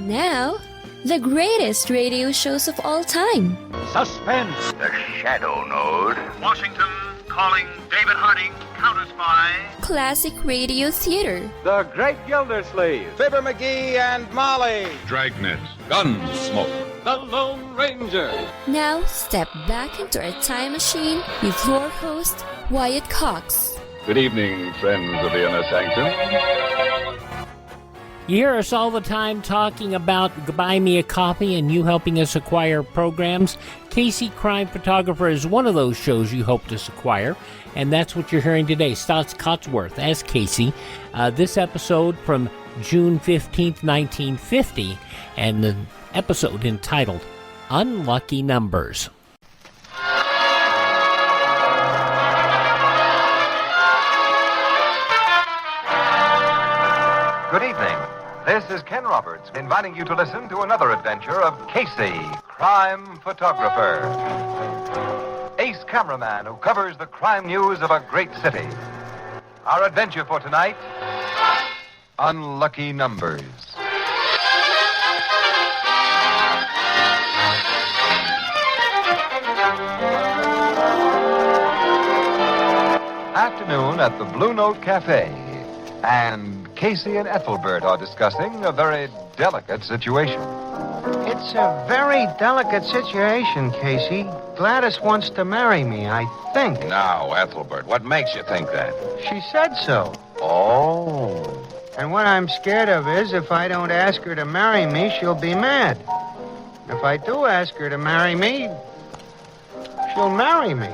Now, the greatest radio shows of all time. Suspense. The Shadow Node. Washington calling David Harding, counter-spy. Classic radio theater. The Great Gildersleeve. Fibber McGee and Molly. Dragnet. Gunsmoke. The Lone Ranger. Now, step back into our time machine with your host, Wyatt Cox. Good evening, friends of the Inner Sanctum. You hear us all the time talking about buy me a copy and you helping us acquire programs. Casey Crime Photographer is one of those shows you helped us acquire, and that's what you're hearing today. Staats Cotsworth as Casey. This episode from June 15th, 1950, and the episode entitled Unlucky Numbers. Good evening. This is Ken Roberts inviting you to listen to another adventure of Casey, crime photographer. Ace cameraman who covers the crime news of a great city. Our adventure for tonight, Unlucky Numbers. Afternoon at the Blue Note Cafe, and Casey and Ethelbert are discussing a very delicate situation. It's a very delicate situation, Casey. Gladys wants to marry me, I think. Now, Ethelbert, what makes you think that? She said so. Oh. And what I'm scared of is if I don't ask her to marry me, she'll be mad. If I do ask her to marry me, she'll marry me.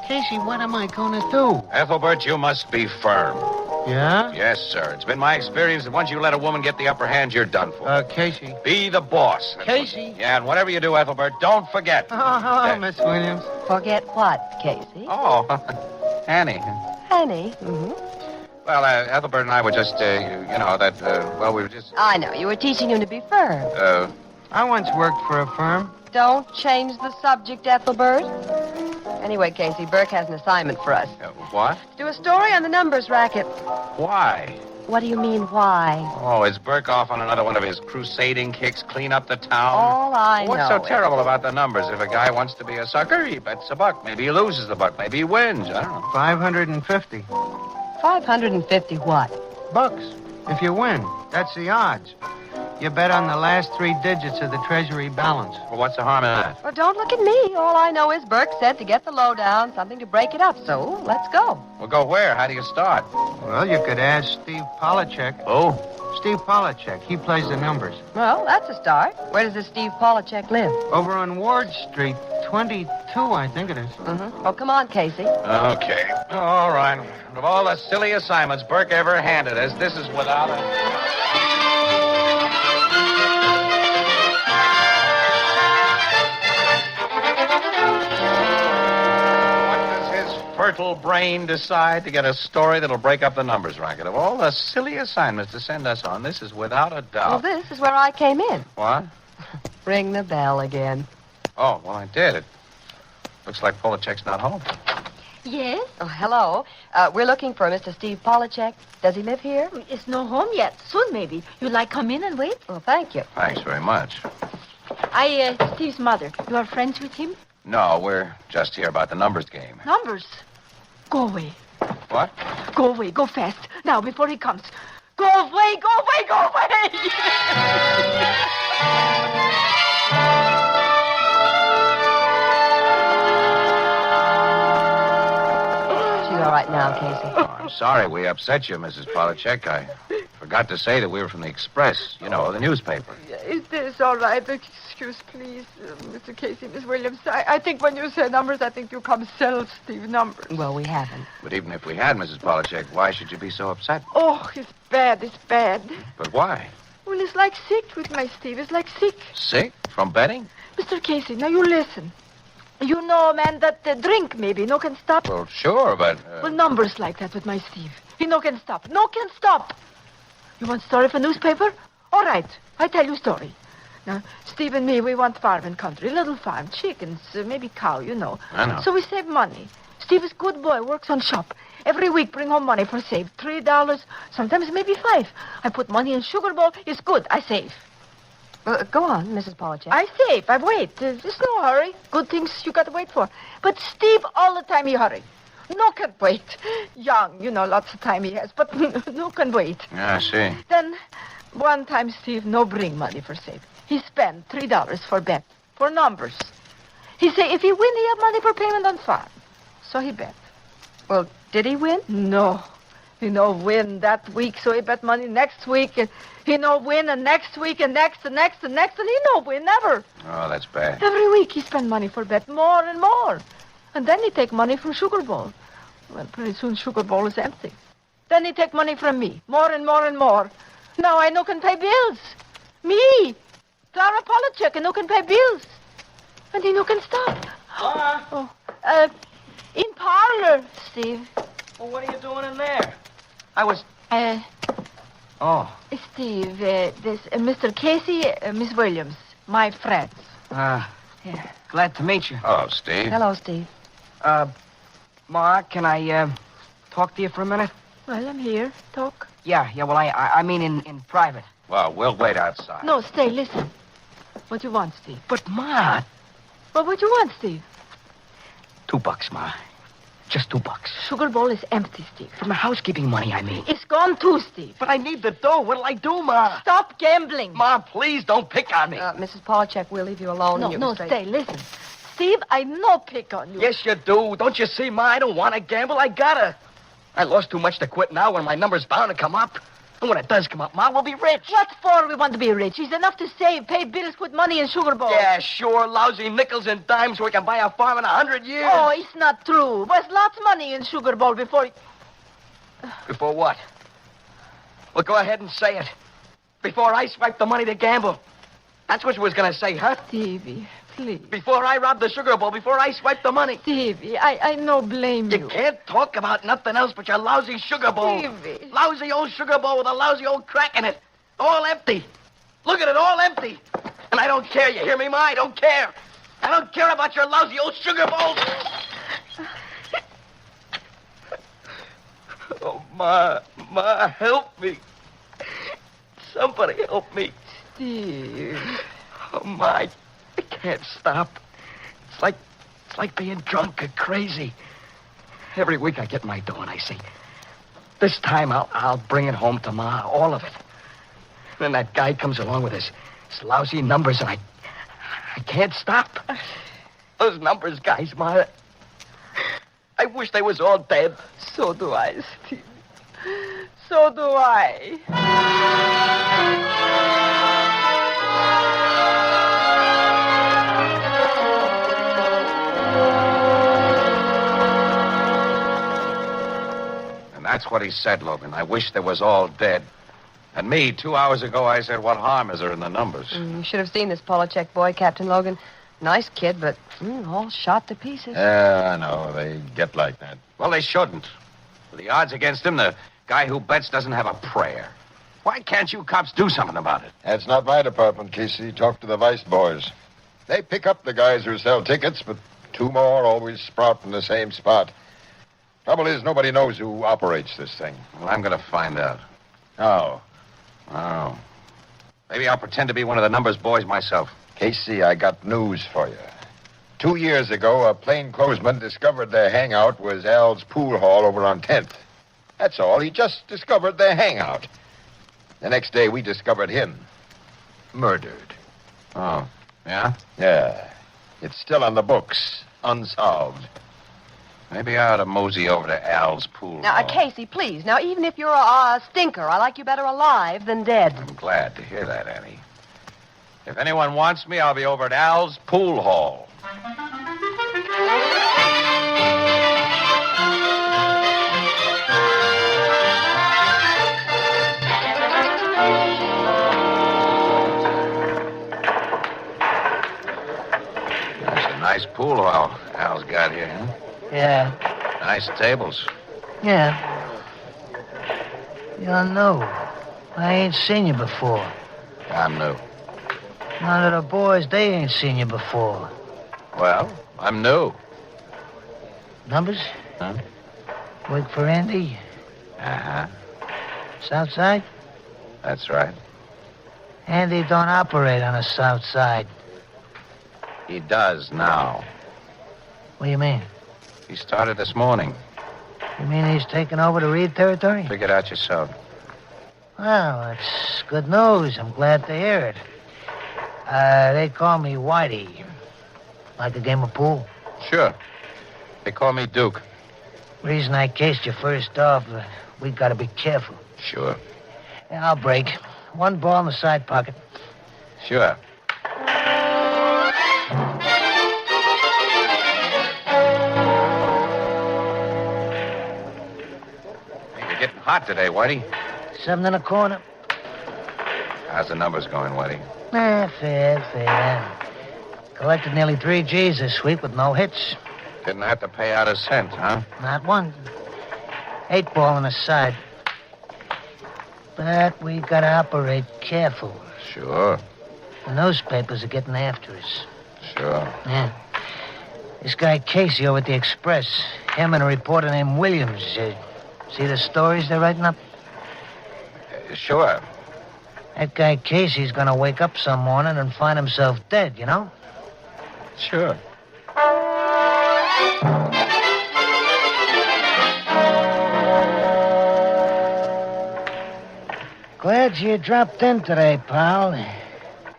Casey, what am I going to do? Ethelbert, you must be firm. Yeah? Yes, sir. It's been my experience that once you let a woman get the upper hand, you're done for. Casey. Be the boss. Casey? Yeah, and whatever you do, Ethelbert, don't forget. Oh, Miss Williams. Forget what, Casey? Oh, Annie. Honey. Well, Ethelbert and I were just, we were just... I know. You were teaching him to be firm. I once worked for a firm. Don't change the subject, Ethelbert. Anyway, Casey, Burke has an assignment for us. What? Do a story on the numbers racket. Why? What do you mean, why? Oh, is Burke off on another one of his crusading kicks, clean up the town? All I know. What's so terrible about the numbers? If a guy wants to be a sucker, he bets a buck. Maybe he loses the buck. Maybe he wins. I don't know. 550. 550 what? Bucks. If you win. That's the odds. You bet on the last 3 digits of the Treasury balance. Well, what's the harm in that? Well, don't look at me. All I know is Burke said to get the lowdown, something to break it up. So, let's go. Well, go where? How do you start? Well, you could ask Steve Polachek. Oh? Steve Polachek. He plays the numbers. Well, that's a start. Where does this Steve Polachek live? Over on Ward Street, 22, I think it is. Oh, come on, Casey. Okay. All right. Of all the silly assignments Burke ever handed us, this is without a... fertile brain decide to get a story that'll break up the numbers racket. Of all the silly assignments to send us on, this is without a doubt. Well, this is where I came in. What? Ring the bell again. Oh, well, I did. It looks like Polachek's not home. Yes? Oh, hello. We're looking for Mr. Steve Polachek. Does he live here? It's no home yet. Soon, maybe. You like come in and wait? Well, thank you. Thanks very much. Steve's mother. You are friends with him? No, we're just here about the numbers game. Numbers? Go away. What? Go away. Go fast. Now, before he comes. Go away. Go away. Go away. She's all right now, Casey. Oh, I'm sorry we upset you, Mrs. Polachek. I forgot to say that we were from the Express, the newspaper. Is this all right? Excuse, please, Mr. Casey, Miss Williams. I think when you say numbers, I think you come sell Steve numbers. Well, we haven't. But even if we had, Mrs. Polachek, why should you be so upset? Oh, it's bad. It's bad. But why? Well, it's like sick with my Steve. It's like sick. Sick? From betting? Mr. Casey, now you listen. You know a man that drink, maybe. No can stop. Well, sure, but... Well, numbers like that with my Steve. He no can stop. No can stop. You want story for newspaper? All right. I tell you story. Now, Steve and me, we want farm and country. Little farm. Chickens, maybe cow, I know. So we save money. Steve is good boy, works on shop. Every week bring home money for save. $3, sometimes maybe $5. I put money in sugar bowl. It's good. I save. Go on, Mrs. Polachek. I safe. I wait. There's no hurry. Good things you got to wait for. But Steve, all the time he hurry. No can wait. Young, lots of time he has, but no can wait. Yeah, I see. Then, one time Steve no bring money for safe. He spend $3 for bet, for numbers. He say if he win, he have money for payment on farm. So he bet. Well, did he win? No. He no win that week, so he bet money next week, and he no win, and next week, and next, and next, and next, and he no win, never. Oh, that's bad. Every week he spend money for bet, more and more. And then he take money from Sugar Bowl. Well, pretty soon Sugar Bowl is empty. Then he take money from me, more and more and more. Now I no can pay bills. Me, Clara Polachek, and no can pay bills. And he no can stop. In parlor, Steve. Well, what are you doing in there? I was... Steve, this Mr. Casey, Miss Williams, my friends. Glad to meet you. Hello, Steve. Hello, Steve. Ma, can I, talk to you for a minute? Well, I'm here. Talk. Yeah, well, I mean in private. Well, we'll wait outside. No, stay, listen. What you want, Steve? But, Ma... Well, what you want, Steve? $2, Ma. Just $2. Sugar Bowl is empty, Steve. From the housekeeping money, I mean. It's gone too, Steve. But I need the dough. What'll I do, Ma? Stop gambling. Ma, please don't pick on me. Mrs. Polachek, we'll leave you alone. No, stay, listen. Steve, I no pick on you. Yes, you do. Don't you see, Ma? I don't want to gamble. I gotta. I lost too much to quit now when my number's bound to come up. And when it does come up, Ma, we'll be rich. What for we want to be rich? It's enough to save, pay bills, put money in Sugar Bowl. Yeah, sure. Lousy nickels and dimes so we can buy a farm in 100 years. Oh, it's not true. There's lots of money in Sugar Bowl before... Before what? Well, go ahead and say it. Before I swipe the money to gamble. That's what you was going to say, huh? Stevie, please. Before I rob the Sugar Bowl, before I swipe the money. Stevie, I no blame you. You can't talk about nothing else but your lousy Sugar Bowl. Stevie. Lousy old Sugar Bowl with a lousy old crack in it. All empty. Look at it, all empty. And I don't care, you hear me, Ma? I don't care. I don't care about your lousy old Sugar Bowl. Oh, Ma, help me. Somebody help me. Steve. Oh, Ma, I can't stop. It's like being drunk or crazy. Every week I get my dough and I say, this time I'll bring it home to Ma, all of it. Then that guy comes along with his lousy numbers and I can't stop. Those numbers guys, Ma, I wish they was all dead. So do I, Steve. So do I. And that's what he said, Logan. I wish they was all dead. And me, 2 hours ago, I said, what harm is there in the numbers? You should have seen this Polachek boy, Captain Logan. Nice kid, but all shot to pieces. Yeah, I know. They get like that. Well, they shouldn't. With the odds against him, the guy who bets doesn't have a prayer. Why can't you cops do something about it? That's not my department, Casey. Talk to the vice boys. They pick up the guys who sell tickets, but two more always sprout in the same spot. Trouble is, nobody knows who operates this thing. Well, I'm going to find out. How? Oh. Maybe I'll pretend to be one of the numbers boys myself. Casey, I got news for you. 2 years ago, a plainclothesman discovered their hangout was Al's pool hall over on 10th. That's all. He just discovered their hangout. The next day, we discovered him. Murdered. Oh, yeah? Yeah. It's still on the books. Unsolved. Maybe I ought to mosey over to Al's pool Now, hall. Casey, please. Now, even if you're a stinker, I like you better alive than dead. I'm glad to hear that, Annie. If anyone wants me, I'll be over at Al's pool hall. That's a nice pool hall Al's got here, huh? Yeah. Nice tables. Yeah. You're new. I ain't seen you before. I'm new. None of the boys, they ain't seen you before. Well, I'm new. Numbers? Huh? Work for Andy? Uh-huh. Southside? That's right. Andy don't operate on the south side. He does now. What do you mean? He started this morning. You mean he's taking over the Reed territory? Figure it out yourself. Well, it's good news. I'm glad to hear it. They call me Whitey. Like a game of pool? Sure. They call me Duke. Reason I cased you first off, we gotta be careful. Sure. Yeah, I'll break. One ball in the side pocket. Sure. You're getting hot today, Whitey. 7 in a corner. How's the numbers going, Whitey? Fair. Collected nearly 3 G's this week with no hits. Didn't have to pay out a cent, huh? Not one. 8 ball on the side. But we gotta operate careful. Sure. The newspapers are getting after us. Sure. Yeah. This guy Casey over at the Express, him and a reporter named Williams. See the stories they're writing up? Sure. That guy Casey's gonna wake up some morning and find himself dead, you know? Sure. Glad you dropped in today, pal.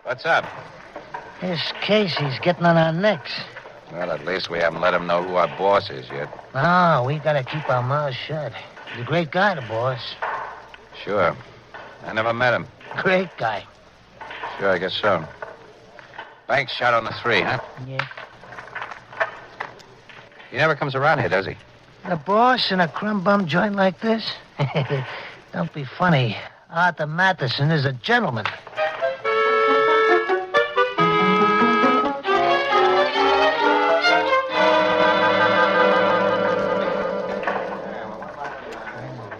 What's up? This Casey's getting on our necks. Well, at least we haven't let him know who our boss is yet. No, we gotta keep our mouths shut. He's a great guy, the boss. Sure. I never met him. Great guy. Sure, I guess so. Bank shot on the 3, huh? Yeah. He never comes around here, does he? The boss in a crumb bum joint like this? Don't be funny. Arthur Matheson is a gentleman.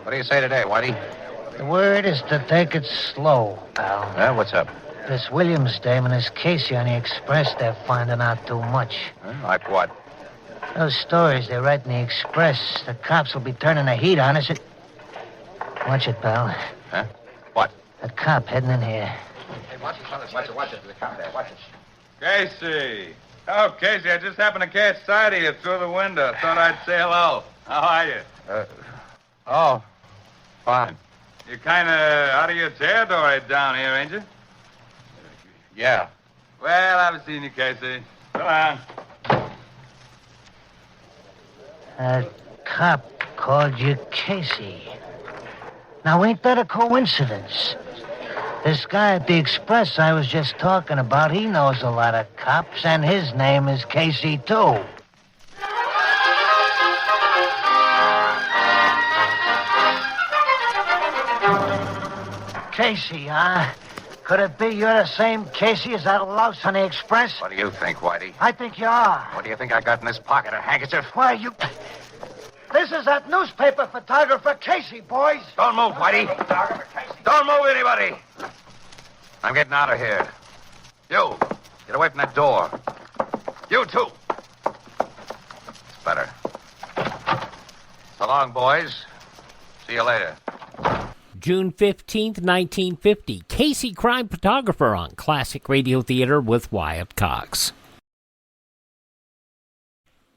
What do you say today, Whitey? The word is to take it slow, pal. Well, what's up? This Williams dame and this Casey on the Express, they're finding out too much. Like what? Those stories they write in the Express, the cops will be turning the heat on us. Watch it, pal. Huh? What? That cop heading in here. Hey, watch it. Watch it. The cop there. Watch it. Casey. Oh, Casey, I just happened to catch sight of you through the window. Thought I'd say hello. How are you? Fine. You're kind of out of your territory down here, ain't you? Yeah. Well, I haven't seen you, Casey. Go on. That cop called you Casey. Now, ain't that a coincidence? This guy at the Express I was just talking about, he knows a lot of cops, and his name is Casey, too. Casey, huh? Could it be you're the same Casey as that louse on the Express? What do you think, Whitey? I think you are. What do you think I got in this pocket? A handkerchief? Why, you... This is that newspaper photographer Casey, boys. Don't move, Whitey. Don't move, anybody. I'm getting out of here. You, get away from that door. You, too. It's better. So long, boys. See you later. June 15th, 1950. Casey, crime photographer on Classic Radio Theater with Wyatt Cox.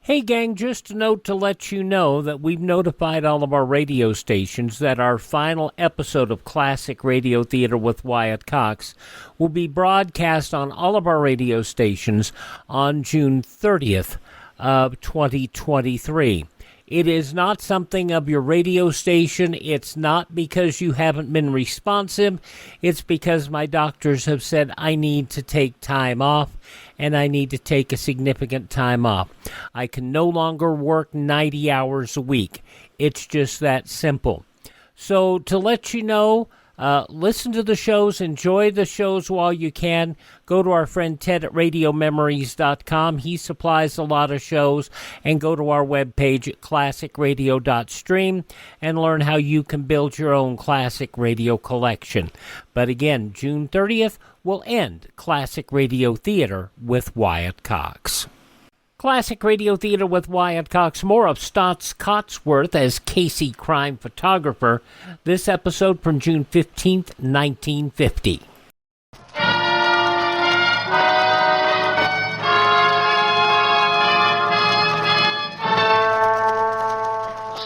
Hey gang, just a note to let you know that we've notified all of our radio stations that our final episode of Classic Radio Theater with Wyatt Cox will be broadcast on all of our radio stations on June 30th of 2023. It is not something of your radio station. It's not because you haven't been responsive. It's because my doctors have said I need to take time off, and I need to take a significant time off. I can no longer work 90 hours a week. It's just that simple. So to let you know, listen to the shows, enjoy the shows while you can. Go to our friend Ted at RadioMemories.com. He supplies a lot of shows. And go to our webpage at classicradio.stream and learn how you can build your own classic radio collection. But again, June 30th will end Classic Radio Theater with Wyatt Cox. Classic Radio Theater with Wyatt Cox. More of Staats Cotsworth as Casey crime photographer. This episode from June 15th, 1950.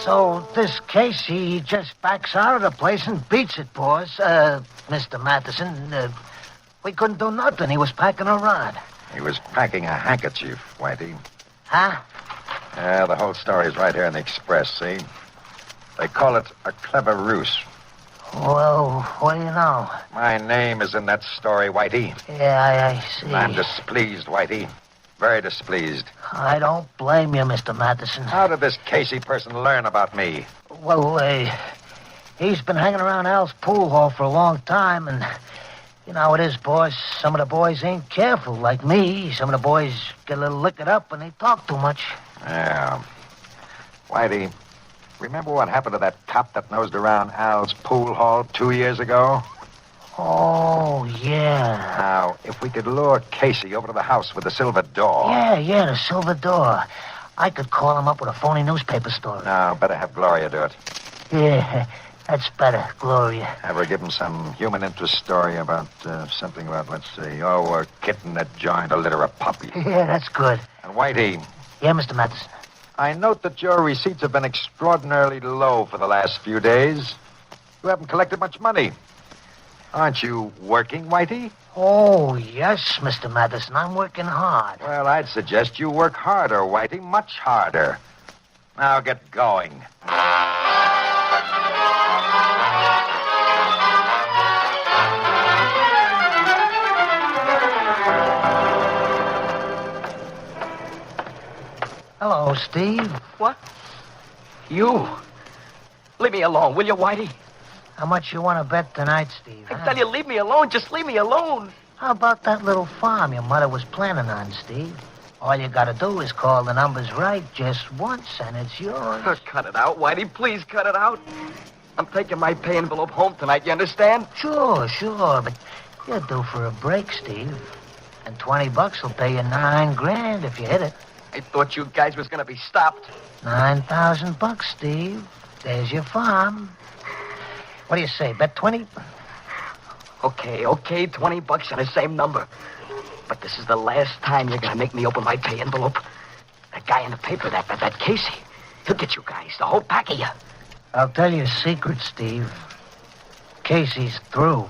So this Casey, he just backs out of the place and beats it, boss. Mr. Matheson, we couldn't do nothing. He was packing a rod. He was packing a handkerchief, Whitey. Huh? Yeah, the whole story's right here in the Express, see? They call it a clever ruse. Well, what do you know? My name is in that story, Whitey. Yeah, I see. I'm displeased, Whitey. Very displeased. I don't blame you, Mr. Matheson. How did this Casey person learn about me? Well, he's been hanging around Al's pool hall for a long time, and you know how it is, boss. Some of the boys ain't careful, like me. Some of the boys get a little liquored up and they talk too much. Yeah. Whitey, remember what happened to that cop that nosed around Al's pool hall 2 years ago? Oh, yeah. Now, if we could lure Casey over to the house with the silver door... Yeah, the silver door. I could call him up with a phony newspaper story. No, better have Gloria do it. Yeah, that's better, Gloria. Have her give him some human interest story about something about, let's see, a kitten that joined a litter of puppies. Yeah, that's good. And Whitey... Yeah, Mr. Matheson. I note that your receipts have been extraordinarily low for the last few days. You haven't collected much money. Aren't you working, Whitey? Oh, yes, Mr. Matheson. I'm working hard. Well, I'd suggest you work harder, Whitey, much harder. Now get going. Hello, Steve. What? You? Leave me alone, will you, Whitey? How much you want to bet tonight, Steve? I tell you, leave me alone. Just leave me alone. How about that little farm your mother was planning on, Steve? All you got to do is call the numbers right just once, and it's yours. Cut it out, Whitey. Please cut it out. I'm taking my pay envelope home tonight, you understand? Sure, but you're due for a break, Steve. And $20 will pay you $9,000 if you hit it. I thought you guys was going to be stopped. $9,000, Steve. There's your farm. What do you say, bet 20? Okay, $20 on the same number. But this is the last time you're going to make me open my pay envelope. That guy in the paper, that Casey, he'll get you guys, the whole pack of you. I'll tell you a secret, Steve. Casey's through.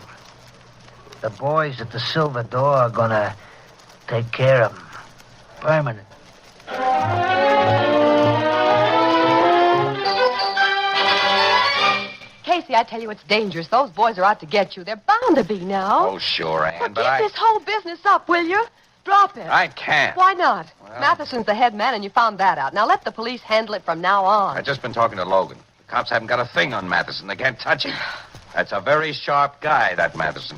The boys at the Silver Door are going to take care of him. Permanent. Casey, I tell you, it's dangerous. Those boys are out to get you. They're bound to be now. Oh, sure, Ann, Well, keep this whole business up, will you? Drop it. I can't. Why not? Well- Matheson's the head man, and you found that out. Now let the police handle it from now on. I've just been talking to Logan. The cops haven't got a thing on Matheson. They can't touch him. That's a very sharp guy, that Matheson.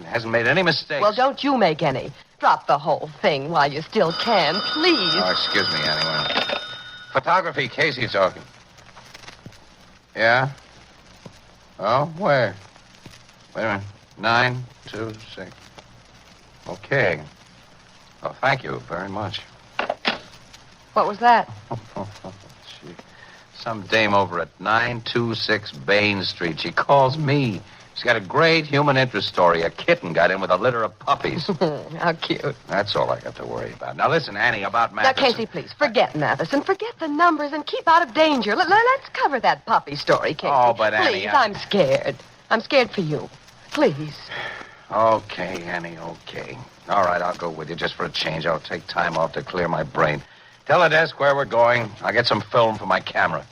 Hasn't made any mistakes. Well, don't you make any. Drop the whole thing while you still can, please. Oh, excuse me, anyway. Photography, Casey talking. Yeah? Oh, where? Wait a minute. 926. Okay. Oh, thank you very much. What was that? Gee. Some dame over at 926 Bain Street. She calls me. She's got a great human interest story. A kitten got in with a litter of puppies. How cute. That's all I got to worry about. Now, listen, Annie, about Now, Matheson. Casey, please, forget Matheson. Forget the numbers and keep out of danger. Let's cover that puppy story, Casey. Oh, but Annie, Please, I'm scared. I'm scared for you. Please. Okay, Annie, okay. All right, I'll go with you just for a change. I'll take time off to clear my brain. Tell the desk where we're going. I'll get some film for my camera.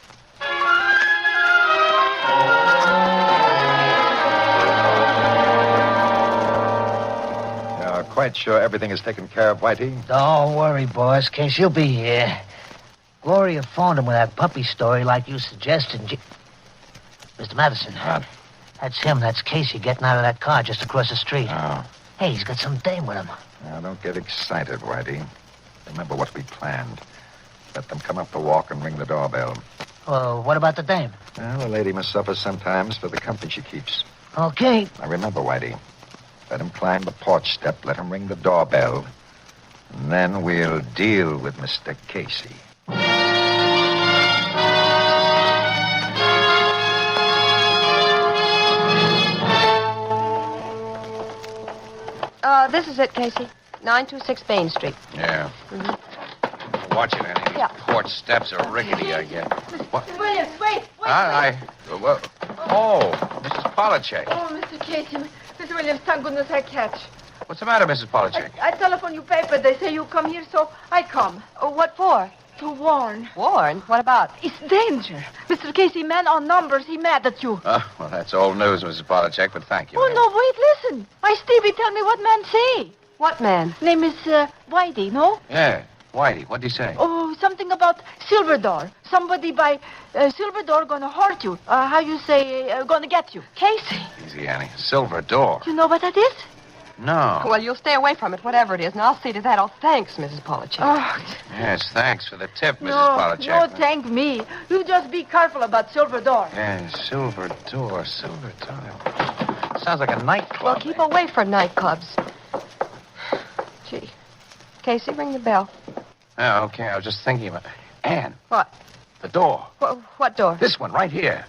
Quite sure everything is taken care of, Whitey? Don't worry, boss. Casey, you'll be here. Gloria phoned him with that puppy story like you suggested. Mr. Matheson. What? That's him. That's Casey getting out of that car just across the street. Oh. Hey, he's got some dame with him. Now, don't get excited, Whitey. Remember what we planned. Let them come up the walk and ring the doorbell. Well, what about the dame? Well, a lady must suffer sometimes for the company she keeps. Okay. Now, remember, Whitey, let him climb the porch step, let him ring the doorbell, and then we'll deal with Mr. Casey. This is it, Casey. 926 Bain Street. Yeah. Mm-hmm. Watch it, Annie. Yeah. Porch steps are rickety, I guess. What? Mr. Williams, wait. Well, oh, Mrs. Polachek. Oh, Mr. Casey. Mr. Williams, thank goodness I catch. What's the matter, Mrs. Polachek? I telephone you paper. They say you come here, so I come. Oh, what for? To warn. Warn? What about? It's danger. Mr. Casey, man on numbers, he mad at you. Well, that's old news, Mrs. Polachek, but thank you. Oh, no, wait, listen. My Stevie tell me what man say. What man? Name is Whitey, no? Yeah, Whitey, what'd he say? Oh, something about silver door. Somebody by silver door gonna hurt you. How you say, gonna get you. Casey. Easy, Annie. Silver door. You know what that is? No. Well, you'll stay away from it, whatever it is, and I'll see to that. Oh, thanks, Mrs. Polachek. Oh, Yes, thanks for the tip, Mrs. no, Polachek. no, thank me. You just be careful about silver door. Yeah, silver door. Sounds like a nightclub. Well, keep away from nightclubs. Gee. Casey, ring the bell. Oh, okay, I was just thinking about Anne. What? The door. What door? This one, right here.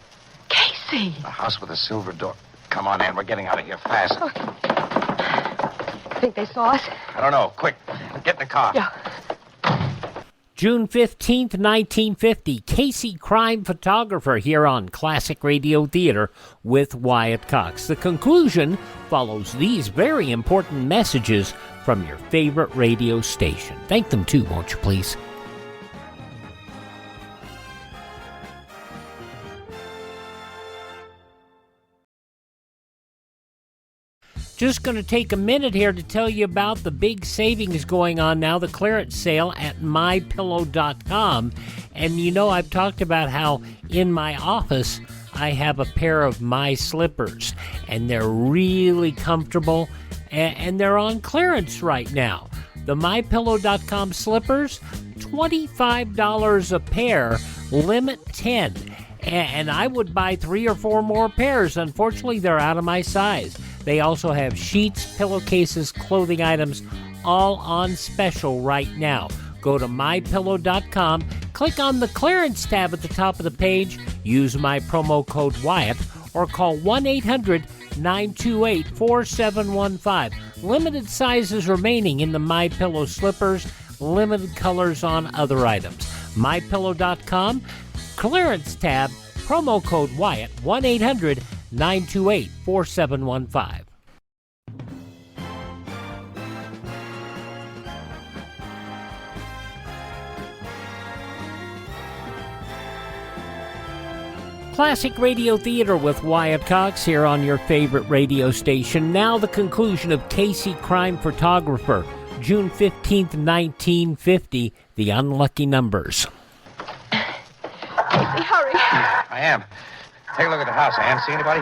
Casey. A house with a silver door. Come on, Anne, we're getting out of here fast. Think they saw us? I don't know. Quick, get in the car. Yeah. June 15th, 1950, Casey Crime Photographer here on Classic Radio Theater with Wyatt Cox. The conclusion follows these very important messages from your favorite radio station. Thank them too, won't you please? Just going to take a minute here to tell you about the big savings going on now, the clearance sale at mypillow.com. And you know, I've talked about how in my office I have a pair of my slippers, and they're really comfortable, and they're on clearance right now. The mypillow.com slippers, $25 a pair, limit 10. And I would buy 3 or 4 more pairs. Unfortunately, they're out of my size. They also have sheets, pillowcases, clothing items, all on special right now. Go to mypillow.com, click on the clearance tab at the top of the page, use my promo code Wyatt, or call 1-800-928-4715. Limited sizes remaining in the MyPillow slippers, limited colors on other items. mypillow.com, clearance tab, promo code Wyatt, 1-800-928-4715. Classic Radio Theater with Wyatt Cox here on your favorite radio station. Now the conclusion of Casey Crime Photographer, June 15th, 1950, The Unlucky Numbers. Casey, hurry. I am. Take a look at the house, Ann. See anybody?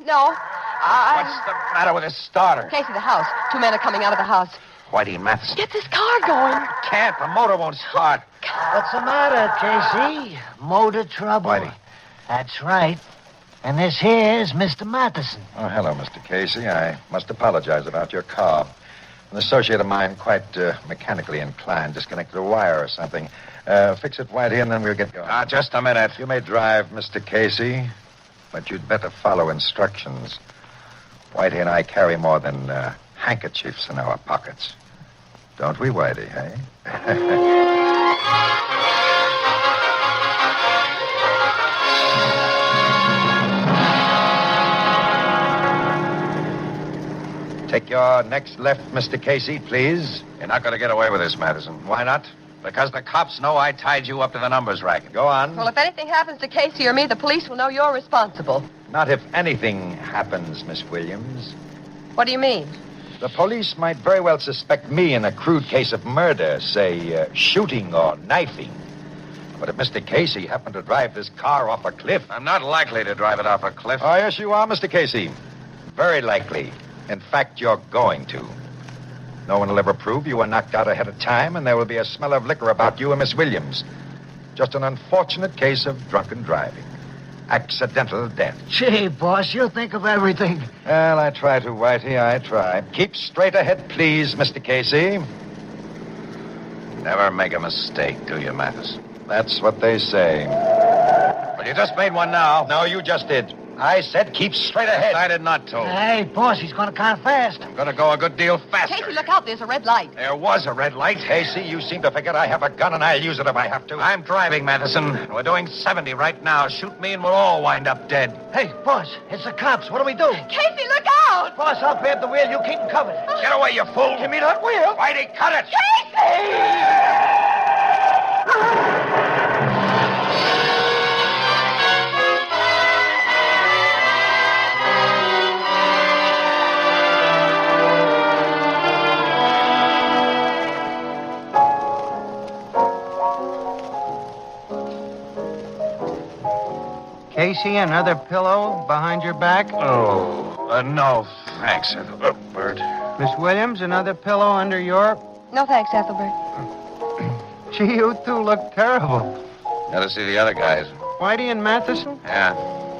No. What's the matter with this starter? Casey, the house. 2 men are coming out of the house. Whitey and Matheson. Get this car going. Can't. The motor won't start. What's the matter, Casey? Motor trouble. Whitey. That's right. And this here's Mr. Matheson. Oh, hello, Mr. Casey. I must apologize about your car. An associate of mine, quite mechanically inclined, disconnected a wire or something. Fix it, Whitey, and then we'll get going. Just a minute. You may drive, Mr. Casey, but you'd better follow instructions. Whitey and I carry more than handkerchiefs in our pockets. Don't we, Whitey, eh? Take your next left, Mr. Casey, please. You're not going to get away with this, Madison. Why not? Because the cops know I tied you up to the numbers racket. Go on. Well, if anything happens to Casey or me, the police will know you're responsible. Not if anything happens, Miss Williams. What do you mean? The police might very well suspect me in a crude case of murder, say, shooting or knifing. But if Mr. Casey happened to drive this car off a cliff... I'm not likely to drive it off a cliff. Oh, yes, you are, Mr. Casey. Very likely. In fact, you're going to. No one will ever prove you were knocked out ahead of time, and there will be a smell of liquor about you and Miss Williams. Just an unfortunate case of drunken driving. Accidental death. Gee, boss, you think of everything. Well, I try to, Whitey, I try. Keep straight ahead, please, Mr. Casey. Never make a mistake, do you, Mathis? That's what they say. Well, you just made one now. No, you just did. I said keep straight ahead. I decided not to. Hey, boss, he's going kind of fast. I'm going to go a good deal faster. Casey, look out. There's a red light. There was a red light. Casey, you seem to forget I have a gun and I'll use it if I have to. I'm driving, Matheson. We're doing 70 right now. Shoot me and we'll all wind up dead. Hey, boss, it's the cops. What do we do? Casey, look out! Boss, I'll grab the wheel. You keep him covered. Get away, you fool. Give me that wheel. Whitey, cut it. Casey, another pillow behind your back? Oh, no, thanks, Ethelbert. Miss Williams, another pillow under your... No thanks, Ethelbert. Gee, you two look terrible. Gotta see the other guys. Whitey and Matheson? Yeah,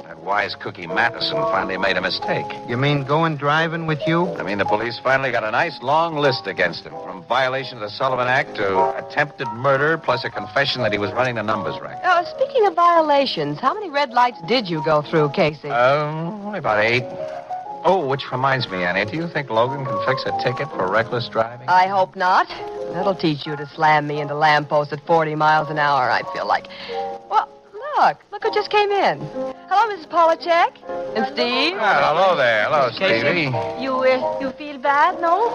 that wise cookie Matheson finally made a mistake. You mean going driving with you? I mean, the police finally got a nice long list against him, from violation of the Sullivan Act to attempted murder, plus a confession that he was running the numbers racket. Speaking of violations, how many red lights did you go through, Casey? Only about 8. Oh, which reminds me, Annie, do you think Logan can fix a ticket for reckless driving? I hope not. That'll teach you to slam me into lampposts at 40 miles an hour, I feel like. Well, look who just came in. Hello, Mrs. Polachek. And Steve. Hello there. Hello, Stevie. You feel bad, no?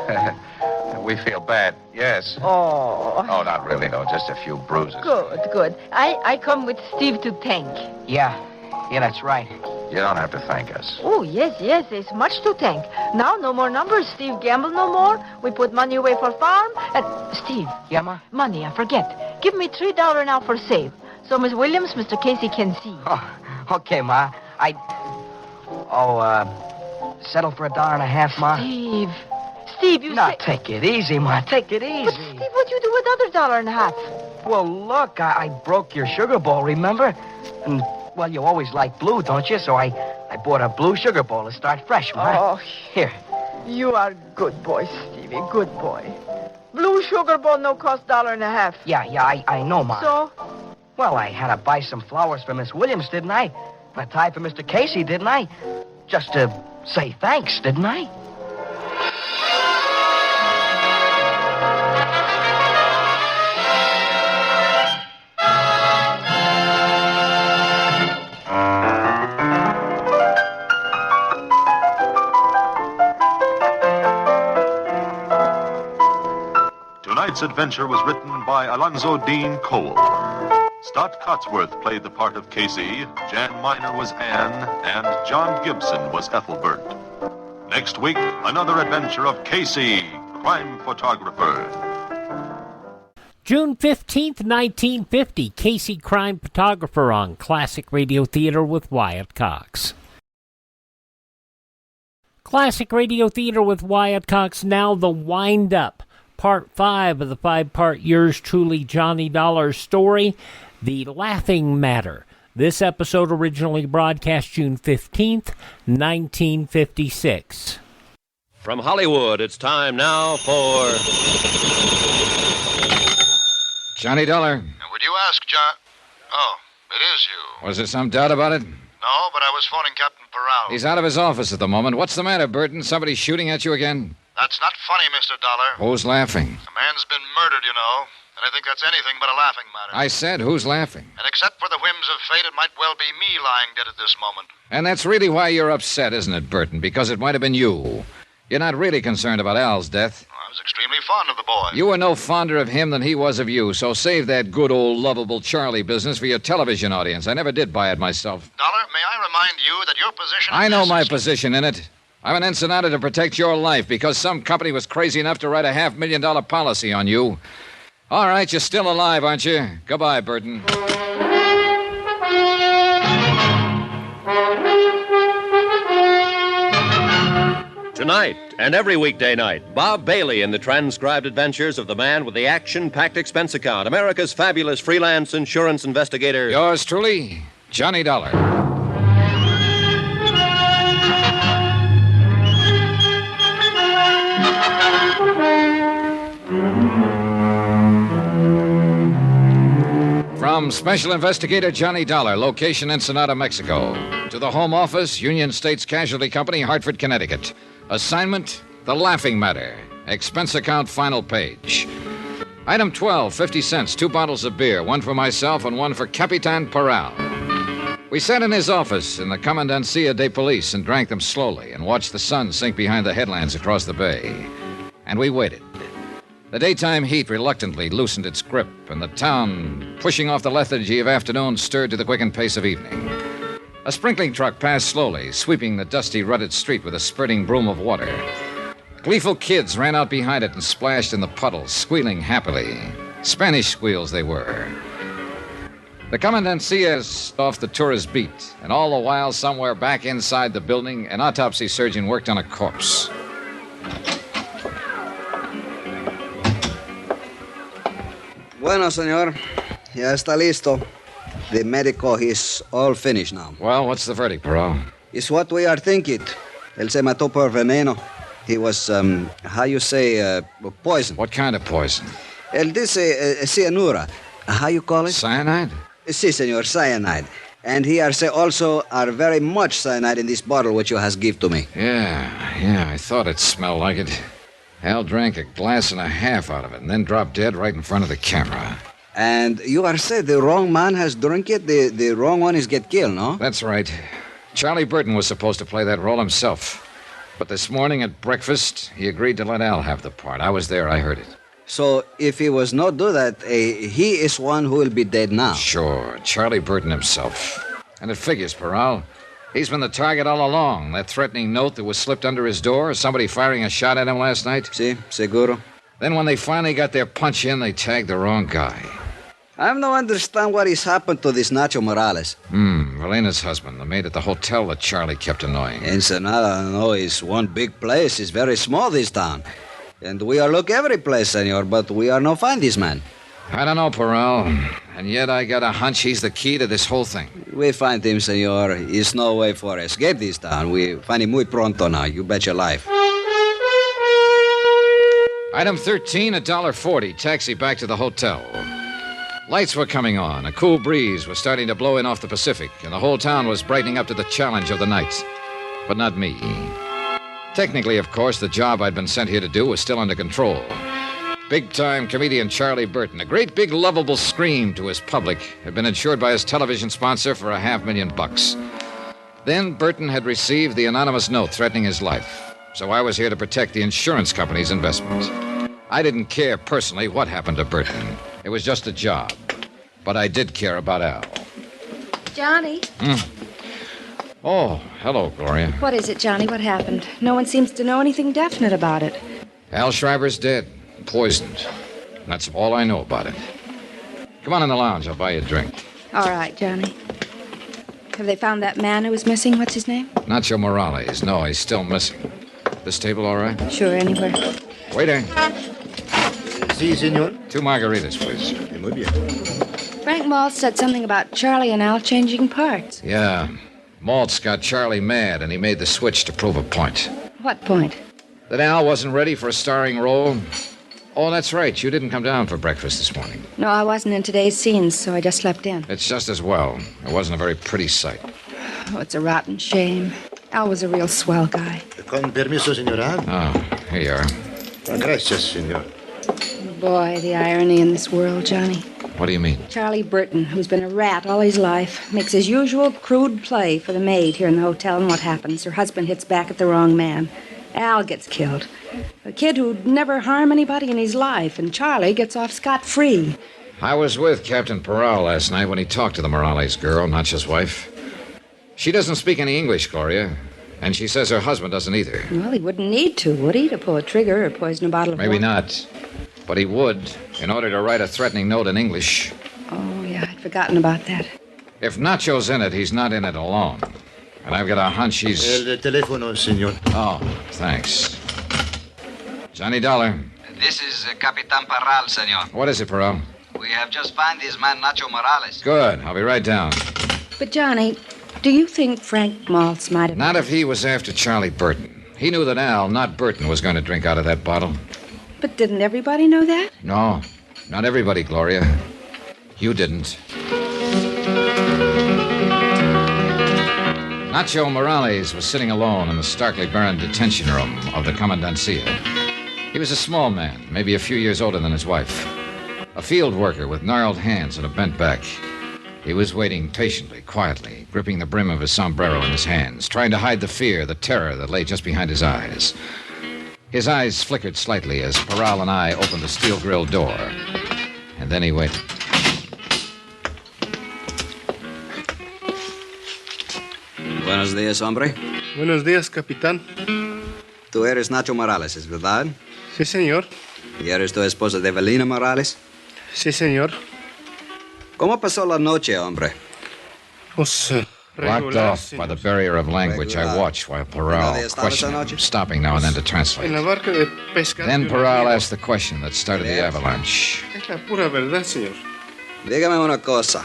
We feel bad, yes. Oh. Oh, not really, though. Just a few bruises. Good. I come with Steve to thank. Yeah, that's right. You don't have to thank us. Oh, yes, there's much to thank. Now, no more numbers. Steve gamble no more. We put money away for farm. And, Steve. Yeah, Ma? Money, I forget. Give me $3 now for save. So Miss Williams, Mr. Casey can see. Oh, okay, Ma. Settle for $1.50, Ma? Steve, you say... Take it easy, Ma. Take it easy. But, Steve, what'd you do with other $1.50? Well, look, I broke your sugar bowl, remember? And, well, you always like blue, don't you? So I bought a blue sugar bowl to start fresh, Ma. Oh, here. You are good boy, Stevie. Good boy. Blue sugar bowl no cost $1.50. Yeah, I know, Ma. So? Well, I had to buy some flowers for Miss Williams, didn't I? And a tie for Mr. Casey, didn't I? Just to say thanks, didn't I? Tonight's adventure was written by Alonzo Dean Cole. Staats Cotsworth played the part of Casey, Jan Miner was Anne, and John Gibson was Ethelbert. Next week, another adventure of Casey, crime photographer. June 15th, 1950, Casey, crime photographer on Classic Radio Theater with Wyatt Cox. Classic Radio Theater with Wyatt Cox, now the wind-up. Part 5 of the 5-part Yours Truly Johnny Dollar story, The Laughing Matter. This episode originally broadcast June 15th, 1956. From Hollywood, it's time now for... Johnny Dollar. Would you ask John... Oh, it is you. Was there some doubt about it? No, but I was phoning Captain Perral. He's out of his office at the moment. What's the matter, Burton? Somebody shooting at you again? That's not funny, Mr. Dollar. Who's laughing? A man's been murdered, you know. And I think that's anything but a laughing matter. I said, who's laughing? And except for the whims of fate, it might well be me lying dead at this moment. And that's really why you're upset, isn't it, Burton? Because it might have been you. You're not really concerned about Al's death. I was extremely fond of the boy. You were no fonder of him than he was of you, so save that good old lovable Charlie business for your television audience. I never did buy it myself. Dollar, may I remind you that your position... I know my position in it. I'm an ensenada to protect your life because some company was crazy enough to write a $500,000 policy on you. All right, you're still alive, aren't you? Goodbye, Burton. Tonight and every weekday night, Bob Bailey in the transcribed adventures of the man with the action-packed expense account, America's fabulous freelance insurance investigator. Yours truly, Johnny Dollar. From Special Investigator Johnny Dollar, location Ensenada, Mexico, to the Home Office, Union States Casualty Company, Hartford, Connecticut. Assignment, The Laughing Matter. Expense account, final page. Item 12, 50 cents, 2 bottles of beer, 1 for myself and 1 for Capitan Parral. We sat in his office in the Commandancia de Police and drank them slowly and watched the sun sink behind the headlands across the bay. And we waited. The daytime heat reluctantly loosened its grip, and the town, pushing off the lethargy of afternoon, stirred to the quickened pace of evening. A sprinkling truck passed slowly, sweeping the dusty, rutted street with a spurting broom of water. Gleeful kids ran out behind it and splashed in the puddles, squealing happily. Spanish squeals they were. The Commandancia's off the tourist beat, and all the while, somewhere back inside the building, an autopsy surgeon worked on a corpse. Bueno, señor. Ya está listo. The medical is all finished now. Well, what's the verdict, Parral? It's what we are thinking. Él se mató por veneno. He was, how you say, poison. What kind of poison? Él dice cianura. How you call it? Cyanide? Si, señor, cyanide. And he say also are very much cyanide in this bottle which you has give to me. Yeah, I thought it smelled like it. Al drank a glass and a half out of it and then dropped dead right in front of the camera. And you are saying the wrong man has drunk it? The wrong one is get killed, no? That's right. Charlie Burton was supposed to play that role himself. But this morning at breakfast, he agreed to let Al have the part. I was there, I heard it. So if he was not do that, he is one who will be dead now. Sure, Charlie Burton himself. And it figures, Parral. He's been the target all along. That threatening note that was slipped under his door, somebody firing a shot at him last night. Si, seguro. Then when they finally got their punch in, they tagged the wrong guy. I don't understand what has happened to this Nacho Morales. Velena's husband, the maid at the hotel that Charlie kept annoying. Ensenada, no, is one big place. It's very small, this town. And we are look every place, senor, but we are no find this man. I don't know, Parral. And yet I got a hunch he's the key to this whole thing. We find him, senor. There's no way for escape this town. We find him muy pronto now. You bet your life. Item 13, $1.40. Taxi back to the hotel. Lights were coming on. A cool breeze was starting to blow in off the Pacific, and the whole town was brightening up to the challenge of the night. But not me. Technically, of course, the job I'd been sent here to do was still under control. Big-time comedian Charlie Burton, a great big lovable scream to his public, had been insured by his television sponsor for $500,000. Then Burton had received the anonymous note threatening his life. So I was here to protect the insurance company's investment. I didn't care personally what happened to Burton. It was just a job. But I did care about Al. Johnny? Oh, hello, Gloria. What is it, Johnny? What happened? No one seems to know anything definite about it. Al Schreiber's dead. Poisoned. That's all I know about it. Come on in the lounge. I'll buy you a drink. All right, Johnny. Have they found that man who was missing? What's his name? Nacho Morales. No, he's still missing. This table all right? Sure, anywhere. Waiter. Si, senor. 2 margaritas, please. Muy bien. Frank Maltz said something about Charlie and Al changing parts. Yeah. Maltz got Charlie mad, and he made the switch to prove a point. What point? That Al wasn't ready for a starring role. Oh, that's right. You didn't come down for breakfast this morning. No, I wasn't in today's scenes, so I just slept in. It's just as well. It wasn't a very pretty sight. Oh, it's a rotten shame. Al was a real swell guy. Con permiso, señora. Oh, here you are. Gracias, senor. Boy, the irony in this world, Johnny. What do you mean? Charlie Burton, who's been a rat all his life, makes his usual crude play for the maid here in the hotel, and what happens? Her husband hits back at the wrong man. Al gets killed. A kid who'd never harm anybody in his life, and Charlie gets off scot-free. I was with Captain Parral last night when he talked to the Morales girl, Nacho's wife. She doesn't speak any English, Gloria, and she says her husband doesn't either. Well, he wouldn't need to, would he, to pull a trigger or poison a bottle of Maybe water? not. But he would, in order to write a threatening note in English. Oh, yeah, I'd forgotten about that. If Nacho's in it, he's not in it alone. And I've got a hunch he's... El teléfono, senor. Oh, thanks. Johnny Dollar. This is Capitan Parral, senor. What is it, Parral? We have just found this man, Nacho Morales. Good. I'll be right down. But, Johnny, do you think Frank Maltz might have... Not if he was after Charlie Burton. He knew that Al, not Burton, was going to drink out of that bottle. But didn't everybody know that? No, not everybody, Gloria. You didn't. Nacho Morales was sitting alone in the starkly barren detention room of the Comandancia. He was a small man, maybe a few years older than his wife. A field worker with gnarled hands and a bent back. He was waiting patiently, quietly, gripping the brim of his sombrero in his hands, trying to hide the fear, the terror that lay just behind his eyes. His eyes flickered slightly as Parral and I opened the steel-grilled door. And then he waited. Buenos días, hombre. Buenos días, capitán. Tú eres Nacho Morales, ¿es verdad? Sí, señor. ¿Y eres tu esposa de Evelina Morales? Sí, señor. ¿Cómo pasó la noche, hombre? Pues, Blocked off by the barrier of language, I watched while Parral questioned him, stopping now and then to translate. En la barca de pesca. Then Parral asked the question that started the avalanche. Es la pura verdad, señor. Dígame una cosa.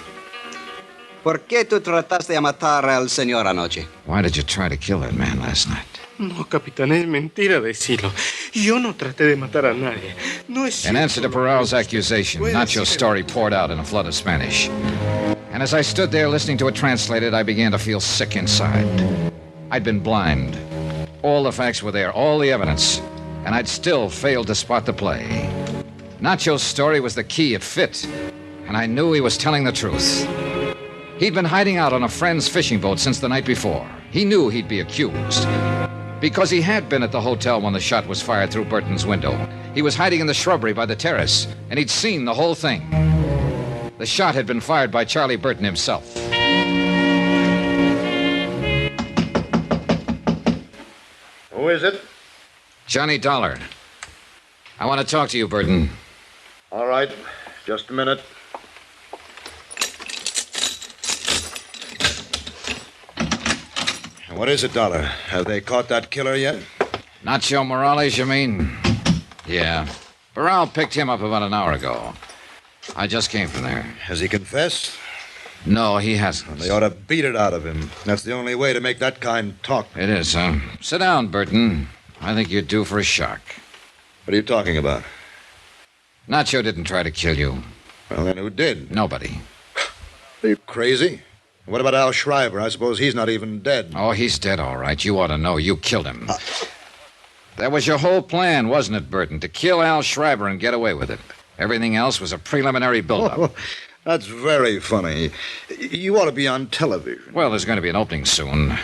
¿Por qué tú trataste de matar al señor anoche? Why did you try to kill that man last night? No, capitán, es mentira decirlo. Yo no traté de matar a nadie. No es In answer to Parral's accusation, Nacho's story poured out in a flood of Spanish. And as I stood there listening to it translated, I began to feel sick inside. I'd been blind. All the facts were there, all the evidence, and I'd still failed to spot the play. Nacho's story was the key, it fit, and I knew he was telling the truth. He'd been hiding out on a friend's fishing boat since the night before. He knew he'd be accused. Because he had been at the hotel when the shot was fired through Burton's window. He was hiding in the shrubbery by the terrace, and he'd seen the whole thing. The shot had been fired by Charlie Burton himself. Who is it? Johnny Dollar. I want to talk to you, Burton. All right. Just a minute. What is it, Dollar? Have they caught that killer yet? Nacho Morales, you mean? Yeah. Parral picked him up about an hour ago. I just came from there. Has he confessed? No, he hasn't. They ought to beat it out of him. That's the only way to make that kind talk. It is, huh? Sit down, Burton. I think you're due for a shock. What are you talking about? Nacho didn't try to kill you. Well, then who did? Nobody. Are you crazy? What about Al Shriver? I suppose he's not even dead. Oh, he's dead, all right. You ought to know. You killed him. That was your whole plan, wasn't it, Burton? To kill Al Shriver and get away with it. Everything else was a preliminary build-up. Oh, that's very funny. You ought to be on television. Well, there's going to be an opening soon.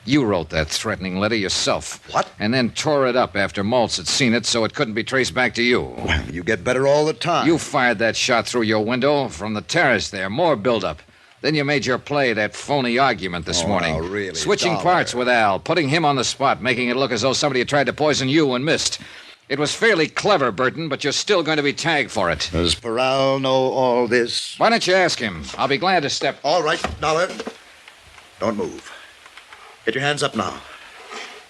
You wrote that threatening letter yourself. What? And then tore it up after Maltz had seen it so it couldn't be traced back to you. Well, you get better all the time. You fired that shot through your window from the terrace there. More build-up. Then you made your play, that phony argument this morning. Oh, really? Switching Dollar. parts with Al, putting him on the spot, making it look as though somebody had tried to poison you and missed. It was fairly clever, Burton, but you're still going to be tagged for it. Does Parral know all this? Why don't you ask him? I'll be glad to step... All right, Dollar. Don't move. Get your hands up now.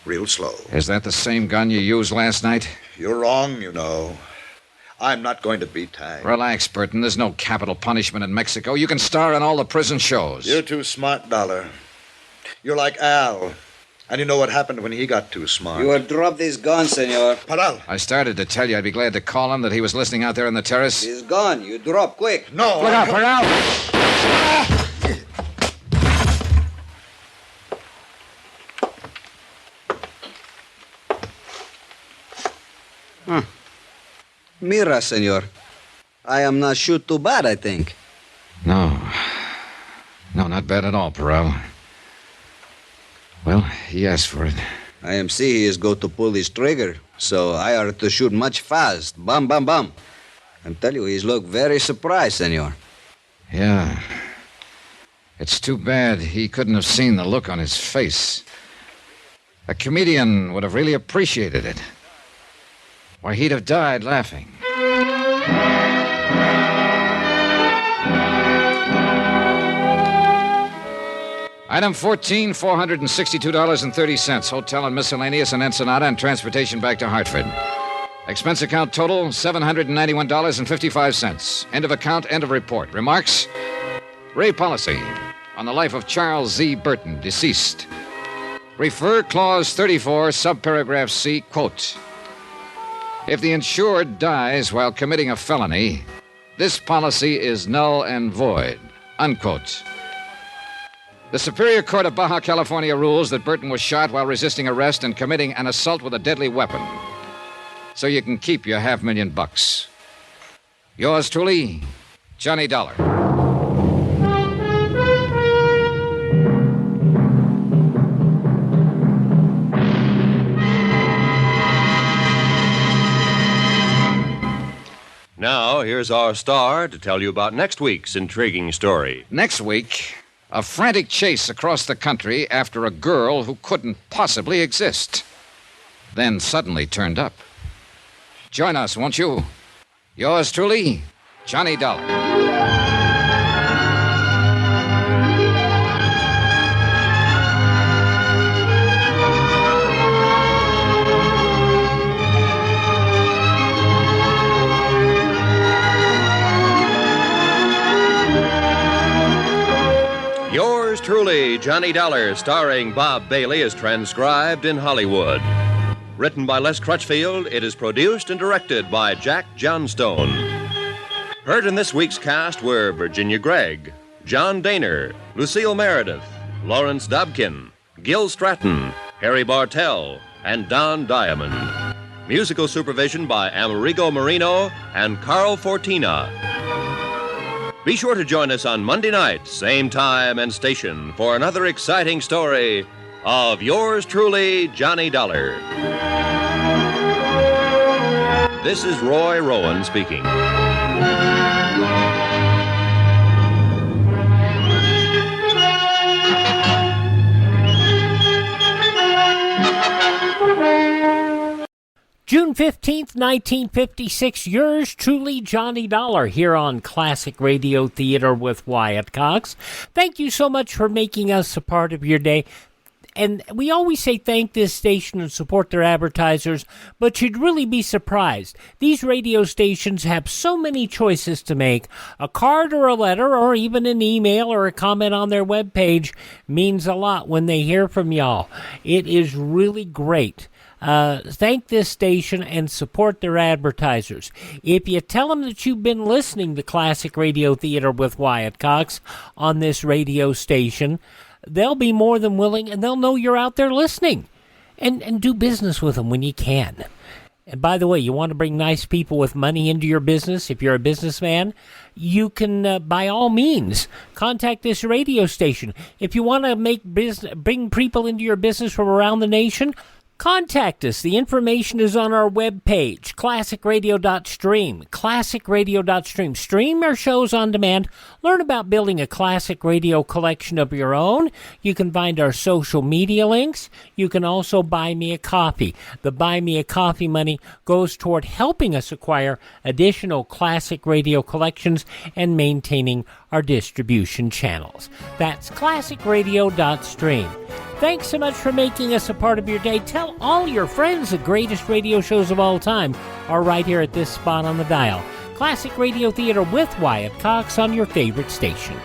Real slow. Is that the same gun you used last night? You're wrong, you know. I'm not going to be tagged. Relax, Burton. There's no capital punishment in Mexico. You can star in all the prison shows. You're too smart, Dollar. You're like Al. And you know what happened when he got too smart. You will drop this gun, senor. Parral. I started to tell you I'd be glad to call him that he was listening out there on the terrace. He's gone. You drop quick. No. Look out, Parral! Mira, senor. I am not shoot too bad, I think. No. No, not bad at all, Parral. Well, he asked for it. I am see he is go to pull this trigger, so I are to shoot much fast. Bam, bam, bam. I tell you, he's look very surprised, senor. Yeah. It's too bad he couldn't have seen the look on his face. A comedian would have really appreciated it. Why, he'd have died laughing. Item 14, $462.30. Hotel and miscellaneous in Ensenada and transportation back to Hartford. Expense account total, $791.55. End of account, end of report. Remarks? Ray policy on the life of Charles Z. Burton, deceased. Refer clause 34, subparagraph C, quote. If the insured dies while committing a felony, This policy is null and void. Unquote. The Superior Court of Baja California rules that Burton was shot while resisting arrest and committing an assault with a deadly weapon. So you can keep your $500,000. Yours truly, Johnny Dollar. Now, here's our star to tell you about next week's intriguing story. Next week, a frantic chase across the country after a girl who couldn't possibly exist. Then suddenly turned up. Join us, won't you? Yours truly, Johnny Dollar. Yours truly, Johnny Dollar, starring Bob Bailey, is transcribed in Hollywood. Written by Les Crutchfield, it is produced and directed by Jack Johnstone. Heard in this week's cast were Virginia Gregg, John Daner, Lucille Meredith, Lawrence Dobkin, Gil Stratton, Harry Bartell, and Don Diamond. Musical supervision by Amerigo Marino and Carl Fortina. Be sure to join us on Monday night, same time and station, for another exciting story of yours truly, Johnny Dollar. This is Roy Rowan speaking. June 15th, 1956, yours truly, Johnny Dollar, here on Classic Radio Theater with Wyatt Cox. Thank you so much for making us a part of your day. And we always say thank this station and support their advertisers, but you'd really be surprised. These radio stations have so many choices to make. A card or a letter or even an email or a comment on their webpage means a lot when they hear from y'all. It is really great. Thank this station and support their advertisers. If you tell them that you've been listening to Classic Radio Theater with Wyatt Cox on this radio station, they'll be more than willing, and they'll know you're out there listening. And do business with them when you can. And by the way, you want to bring nice people with money into your business, if you're a businessman, you can, by all means, contact this radio station. If you want to bring people into your business from around the nation, contact us. The information is on our webpage, classicradio.stream. Classicradio.stream. Stream our shows on demand. Learn about building a classic radio collection of your own. You can find our social media links. You can also buy me a coffee. The Buy Me a Coffee money goes toward helping us acquire additional classic radio collections and maintaining our distribution channels. That's classicradio.stream. Thanks so much for making us a part of your day. Tell all your friends the greatest radio shows of all time are right here at this spot on the dial. Classic Radio Theater with Wyatt Cox on your favorite station.